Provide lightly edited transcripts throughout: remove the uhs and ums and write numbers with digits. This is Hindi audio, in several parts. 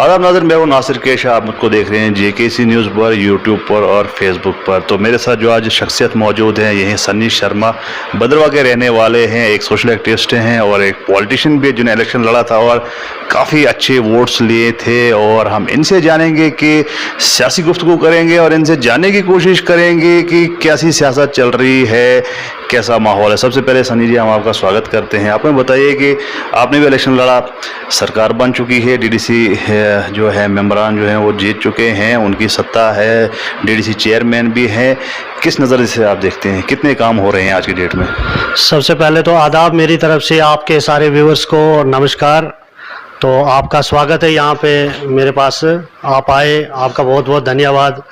आदाब नाज़रीन, मैं हूं नासिर केश। आप मुझको देख रहे हैं JKC न्यूज़ पर, यूट्यूब पर और फेसबुक पर। तो मेरे साथ जो आज शख्सियत मौजूद हैं ये हैं सन्नी शर्मा। भद्रवाह के रहने वाले हैं, एक सोशल एक्टिविस्ट हैं और एक पॉलिटिशियन भी जिन्हें इलेक्शन लड़ा था और काफ़ी अच्छे वोट्स लिए थे। और हम इनसे जानेंगे कि सियासी गुफ्तगू करेंगे और इनसे जानने की कोशिश करेंगे कि कैसी सियासत चल रही है, कैसा माहौल है। सबसे पहले सन्नी जी, हम आपका स्वागत करते हैं। आप हमें बताइए कि आपने भी इलेक्शन लड़ा, सरकार बन चुकी है, DDC जो है मेंबरान जो हैं वो जीत चुके हैं, उनकी सत्ता है, DDC चेयरमैन भी हैं। किस नज़र से आप देखते हैं, कितने काम हो रहे हैं आज की डेट में? सबसे पहले तो आदाब मेरी तरफ से आपके सारे व्यूअर्स को और नमस्कार। तो आपका स्वागत है यहाँ पे मेरे पास, आप आए, आपका बहुत बहुत धन्यवाद।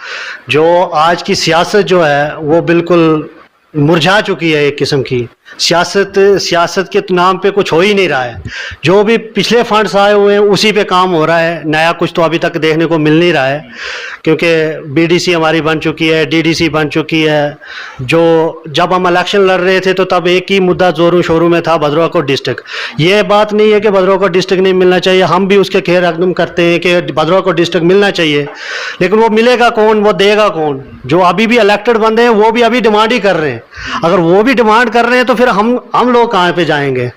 जो आज की सियासत जो है वो बिल्कुल मुरझा चुकी है। एक किस्म की सियासत के नाम पे कुछ हो ही नहीं रहा है। जो भी पिछले फंड्स आए हुए हैं उसी पे काम हो रहा है, नया कुछ तो अभी तक देखने को मिल नहीं रहा है। क्योंकि BDC हमारी बन चुकी है, DDC बन चुकी है। जो जब हम इलेक्शन लड़ रहे थे तो तब एक ही मुद्दा जोरों शोरों में था, भद्रवाह को डिस्ट्रिक्ट। ये बात नहीं है कि भद्रवाह को डिस्ट्रिक्ट नहीं मिलना चाहिए, हम भी उसके खैर एकदम करते हैं कि भद्रवाह को डिस्ट्रिक्ट मिलना चाहिए। लेकिन वो मिलेगा कौन, वो देगा कौन? जो अभी भी इलेक्टेड बंदे हैं वो भी अभी डिमांड ही कर रहे हैं। अगर वो भी डिमांड कर रहे हैं तो फिर हम लोग कहाँ पे जाएंगे?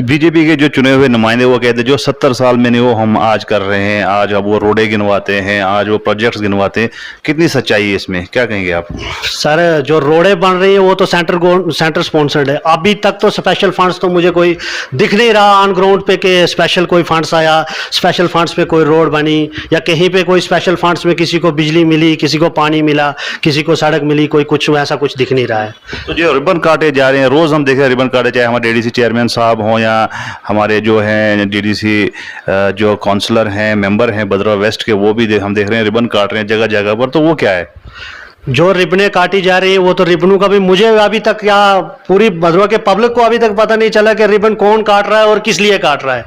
BJP के जो चुने हुए नुमाइंदे वो कहते हैं जो 70 साल में नहीं वो हम आज कर रहे हैं, आज अब वो रोडें गिनवाते हैं, आज वो प्रोजेक्ट्स गिनवाते हैं। कितनी सच्चाई है इसमें, क्या कहेंगे आप? सर, जो रोडें बन रही है वो तो सेंटर स्पॉन्सर्ड है। अभी तक तो स्पेशल फंड्स तो मुझे कोई दिख नहीं रहा ऑन ग्राउंड पे कि स्पेशल कोई फंड्स आया, स्पेशल फंड्स पे कोई रोड बनी या कहीं पे कोई स्पेशल फंड्स में किसी को बिजली मिली, किसी को पानी मिला, किसी को सड़क मिली, कोई कुछ ऐसा कुछ दिख नहीं रहा है। तो जो रिबन काटे जा रहे हैं, रोज़ हम देख रहे हैं रिबन काटे, चाहे हमारे DDC चेयरमैन साहब हों या हमारे जो हैं DDC जो काउंसलर हैं, मेंबर हैं भद्रवाह वेस्ट के, वो भी हम देख रहे हैं रिबन काट रहे हैं जगह जगह पर। तो वो क्या है? जो रिबनें काटी जा रही है वो तो रिबनों का भी मुझे अभी तक या पूरी भद्रवाह के पब्लिक को अभी तक पता नहीं चला कि रिबन कौन काट रहा है और किस लिए काट रहा है।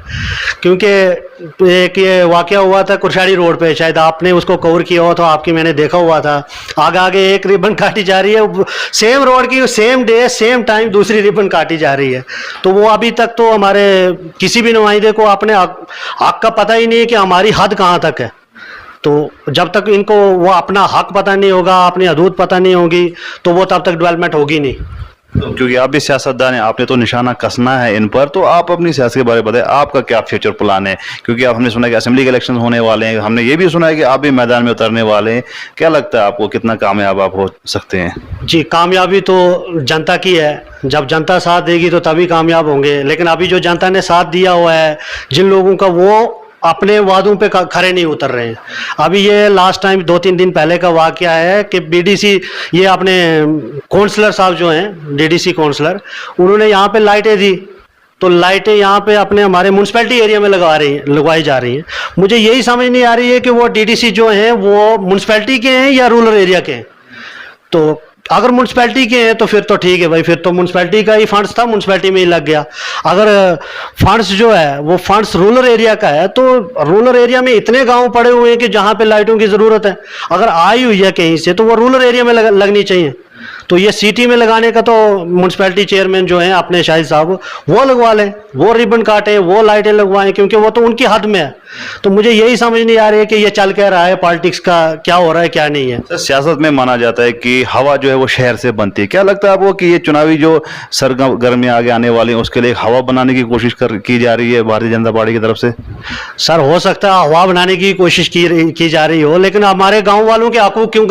क्योंकि एक ये वाकया हुआ था कुरशाड़ी रोड पे, शायद आपने उसको कवर किया हो तो आपकी मैंने देखा हुआ था। आगे आगे एक रिबन काटी जा रही है, सेम रोड की सेम डे सेम टाइम दूसरी रिबन काटी जा रही है। तो वो अभी तक तो हमारे किसी भी नुमाइंदे को अपने हक का पता ही नहीं है कि हमारी हद कहाँ तक है। तो जब तक इनको वो अपना हक पता नहीं होगा, अपनी हदूद पता नहीं होगी, तो वो तब तक डेवलपमेंट होगी नहीं। तो क्योंकि आप भी सियासतदान हैं, आपने तो निशाना कसना है इन पर, तो आप अपनी सियासत के बारे में बताएं, आपका क्या फ्यूचर प्लान है? क्योंकि आप हमने सुना कि असेंबली के इलेक्शन होने वाले हैं, हमने ये भी सुना है कि आप भी मैदान में उतरने वाले हैं। क्या लगता है आपको, कितना कामयाब आप हो सकते हैं? जी, कामयाबी तो जनता की है। जब जनता साथ देगी तो तभी कामयाब होंगे। लेकिन अभी जो जनता ने साथ दिया हुआ है जिन लोगों का, वो अपने वादों पे खरे नहीं उतर रहे हैं। अभी ये लास्ट टाइम 2-3 दिन पहले का वाकया है कि BDC ये अपने काउंसलर साहब जो हैं DDC काउंसलर, उन्होंने यहाँ पे लाइटें दी। तो लाइटें यहाँ पे अपने हमारे म्यूनसिपैलिटी एरिया में लगवाई जा रही हैं। मुझे यही समझ नहीं आ रही है कि वो DDC जो हैं वो म्यूनसिपैलिटी के हैं या रूरल एरिया के हैं। तो अगर म्यूनसिपैलिटी के हैं तो फिर तो ठीक है भाई, फिर तो म्यूनसिपैलिटी का ही फंड्स था, म्यूनसिपैलिटी में ही लग गया। अगर फंड्स जो है वो फंड्स रूरल एरिया का है तो रूरल एरिया में इतने गांव पड़े हुए हैं कि जहां पे लाइटों की ज़रूरत है, अगर आई हुई है कहीं से तो वो रूरल एरिया में लगनी चाहिए। तो ये सिटी में लगाने का तो म्यूनसिपैलिटी चेयरमैन जो हैं अपने शाहिद साहब वो लगवा लें, वो रिबन काटें, वो लाइटें लगवाएं, क्योंकि वो तो उनकी हद में है। तो मुझे यही समझ नहीं आ रही है कि ये चल क्या रहा है, पॉलिटिक्स का क्या हो रहा है क्या नहीं है। सर, सियासत में माना जाता है कि हवा जो है वो शहर से बनती है। क्या लगता है आपको कि ये चुनावी जो सरगर्मियां आगे आने वाली हैं उसके लिए हवा बनाने की कोशिश की जा रही है भारतीय जनता पार्टी की तरफ से? सर, हो सकता है हवा बनाने की कोशिश की जा रही हो, लेकिन हमारे गाँव वालों के हकूक क्यों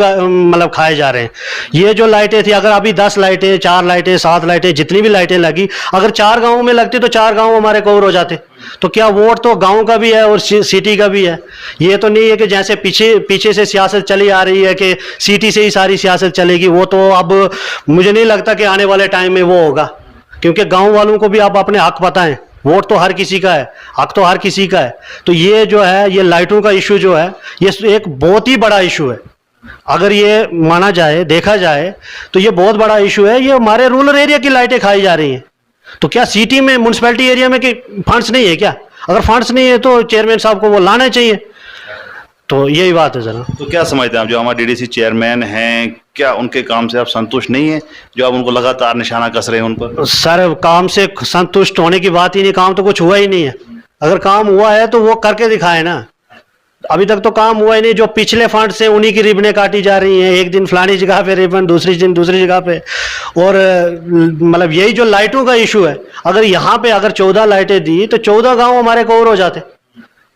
मतलब खाए जा रहे हैं? ये जो लाइटें थी, अगर अभी 10 लाइटें, 4 लाइटें, 7 लाइटें, जितनी भी लाइटें लगी, अगर 4 गाँवों में लगती तो 4 गाँव हमारे कवर हो जाते। तो क्या वोट तो गांव का भी है और सिटी का भी है। ये तो नहीं है कि जैसे पीछे से सियासत चली आ रही है कि सिटी से ही सारी सियासत चलेगी। वो तो अब मुझे नहीं लगता कि आने वाले टाइम में वो होगा, क्योंकि गांव वालों को भी अब अपने हक पता है। वोट तो हर किसी का है, हक तो हर किसी का है। तो ये जो है, ये लाइटों का इशू जो है, ये एक बहुत ही बड़ा इशू है। अगर ये माना जाए, देखा जाए तो ये बहुत बड़ा इशू है। ये हमारे रूरल एरिया की लाइटें खाई जा रही हैं। तो क्या सिटी में, म्यूनसिपैलिटी एरिया में कि फंड्स नहीं है क्या? अगर फंड्स नहीं है तो चेयरमैन साहब को वो लाना चाहिए। तो यही बात है जरा। तो क्या समझते हैं आप, जो हमारे DDC चेयरमैन हैं, क्या उनके काम से आप संतुष्ट नहीं है, जो आप उनको लगातार निशाना कस रहे हैं उन पर? सर, काम से संतुष्ट होने की बात ही नहीं, काम तो कुछ हुआ ही नहीं है। अगर काम हुआ है तो वो करके दिखाए ना। अभी तक तो काम हुआ ही नहीं। जो पिछले फंड से उन्हीं की रिबनें काटी जा रही हैं, एक दिन फलानी जगह पे रिबन, दूसरी दिन दूसरी जगह पे। और मतलब यही जो लाइटों का इशू है, अगर यहाँ पे अगर 14 लाइटें दी तो 14 गांव हमारे कवर हो जाते।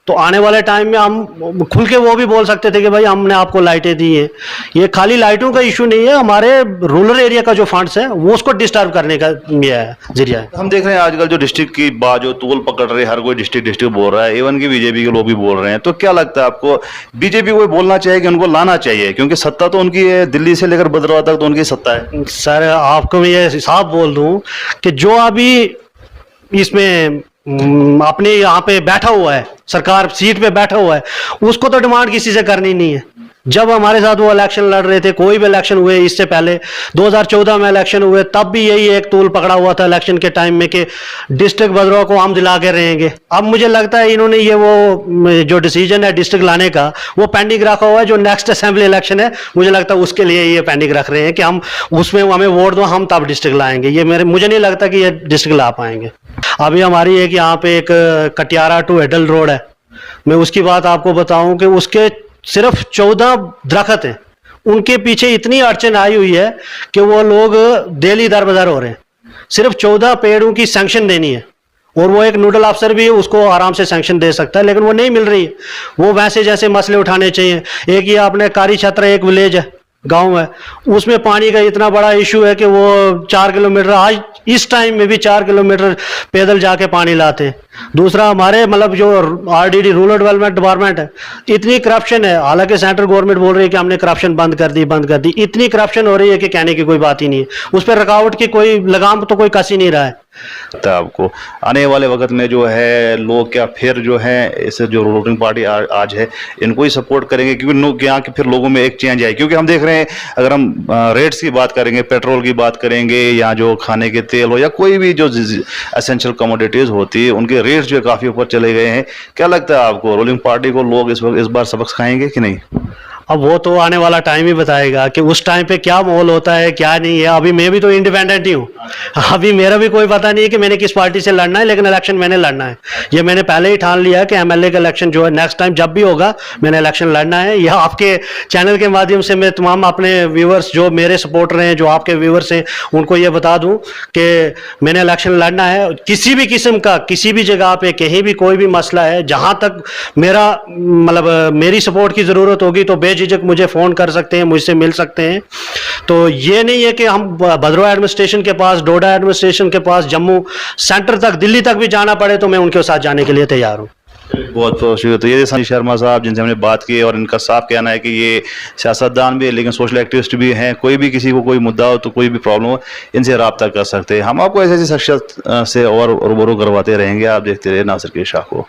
तो आने वाले टाइम में हम खुल के वो भी बोल सकते थे कि भाई हमने आपको लाइटें दी हैं। ये खाली लाइटों का इशू नहीं है, हमारे रूरल एरिया का जो फंड्स है वो उसको डिस्टर्ब करने का ये है जरिया है। हम देख रहे हैं आजकल जो डिस्ट्रिक्ट की बात जो तूल पकड़ रहे हैं, हर कोई डिस्ट्रिक्ट बोल रहा है, इवन की बीजेपी के लोग भी बोल रहे हैं। तो क्या लगता है आपको, बीजेपी को बोलना चाहिए कि उनको लाना चाहिए, क्योंकि सत्ता तो उनकी है, दिल्ली से लेकर भद्रवाह तक तो उनकी सत्ता है। सर आपको मैं ये साफ बोल दूं कि जो अभी इसमें अपने यहाँ पे बैठा हुआ है, सरकार सीट पे बैठा हुआ है, उसको तो डिमांड किसी से करनी नहीं है। जब हमारे साथ वो इलेक्शन लड़ रहे थे, कोई भी इलेक्शन हुए इससे पहले 2014 में इलेक्शन हुए, तब भी यही एक तूल पकड़ा हुआ था इलेक्शन के टाइम में कि डिस्ट्रिक्ट भद्रवाह को हम दिला के रहेंगे। अब मुझे लगता है इन्होंने ये वो जो डिसीजन है डिस्ट्रिक्ट लाने का वो पेंडिंग रखा हुआ है। जो नेक्स्ट असेंबली इलेक्शन है मुझे लगता है उसके लिए ये पेंडिंग रख रहे हैं कि हम उसमें हमें वोट दो, हम तब डिस्ट्रिक्ट लाएंगे। ये मुझे नहीं लगता कि ये डिस्ट्रिक्ट ला पाएंगे। अभी हमारी एक यहाँ पे एक कटियारा टू एडल रोड है, मैं उसकी बात आपको बताऊं कि उसके सिर्फ 14 दरख्त हैं, उनके पीछे इतनी अड़चन आई हुई है कि वो लोग डेली दरबदर हो रहे हैं। सिर्फ 14 पेड़ों की सैंक्शन देनी है, और वो एक नोडल अफसर भी है, उसको आराम से सैंक्शन दे सकता है, लेकिन वो नहीं मिल रही है। वो वैसे जैसे मसले उठाने चाहिए। एक ये अपने कारी छत्र एक विलेज है, गांव है, उसमें पानी का इतना बड़ा इशू है कि वो 4 किलोमीटर, आज इस टाइम में भी 4 किलोमीटर पैदल जाके पानी लाते हैं। दूसरा हमारे मतलब जो आरडीडी रूरल डेवलपमेंट डिपार्टमेंट है, इतनी करप्शन है। हालांकि सेंट्रल गवर्नमेंट बोल रही है कि हमने करप्शन बंद कर दी। इतनी करप्शन हो रही है कि कहने की कोई बात ही नहीं है। उस पर रुकावट की कोई लगाम तो कोई कस ही नहीं रहा है। आपको आने वाले वक्त में जो है लोग क्या फिर जो है इस जो रूलिंग पार्टी आज है इनको ही सपोर्ट करेंगे, क्योंकि यहाँ के फिर लोगों में एक चेंज आए। क्योंकि हम देख रहे हैं, अगर हम रेट्स की बात करेंगे, पेट्रोल की बात करेंगे, या जो खाने के तेल हो, या कोई भी जो एसेंशियल कमोडिटीज होती है, उनके रेट्स जो काफ़ी ऊपर चले गए हैं। क्या लगता है आपको, रूलिंग पार्टी को लोग इस बार सबक सिखाएंगे कि नहीं? अब वो तो आने वाला टाइम ही बताएगा कि उस टाइम पे क्या माहौल होता है क्या नहीं है। अभी मैं भी तो इंडिपेंडेंट ही हूँ, अभी मेरा भी कोई पता नहीं है कि मैंने किस पार्टी से लड़ना है, लेकिन इलेक्शन मैंने लड़ना है। ये मैंने पहले ही ठान लिया है कि एमएलए का इलेक्शन जो है नेक्स्ट टाइम जब भी होगा मैंने इलेक्शन लड़ना है। यह आपके चैनल के माध्यम से मैं तमाम अपने व्यूवर्स जो मेरे सपोर्टर हैं, जो आपके व्यूवर्स हैं, उनको ये बता दूँ कि मैंने इलेक्शन लड़ना है। किसी भी किस्म का, किसी भी जगह पे, कहीं भी कोई भी मसला है, जहाँ तक मेरा मतलब मेरी सपोर्ट की ज़रूरत होगी तो झिझक मुझे फ़ोन कर सकते हैं, मुझसे मिल सकते हैं। तो ये नहीं है कि हम भद्रवाह एडमिनिस्ट्रेशन के पास, डोडा एडमिनिस्ट्रेशन के पास, जम्मू सेंटर तक, दिल्ली तक भी जाना पड़े तो मैं उनके साथ जाने के लिए तैयार हूँ। बहुत बहुत शुक्रिया। तो ये सनी शर्मा साहब जिनसे हमने बात की, और इनका साफ कहना है कि ये सियासतदान भी है लेकिन सोशल एक्टिविस्ट भी हैं। कोई भी किसी को कोई मुद्दा हो तो कोई भी प्रॉब्लम हो, इनसे रब्ता कर सकते हैं। हम आपको ऐसी शख्सियत से और रूबरू करवाते रहेंगे। आप देखते रहे नासिर के शाह को।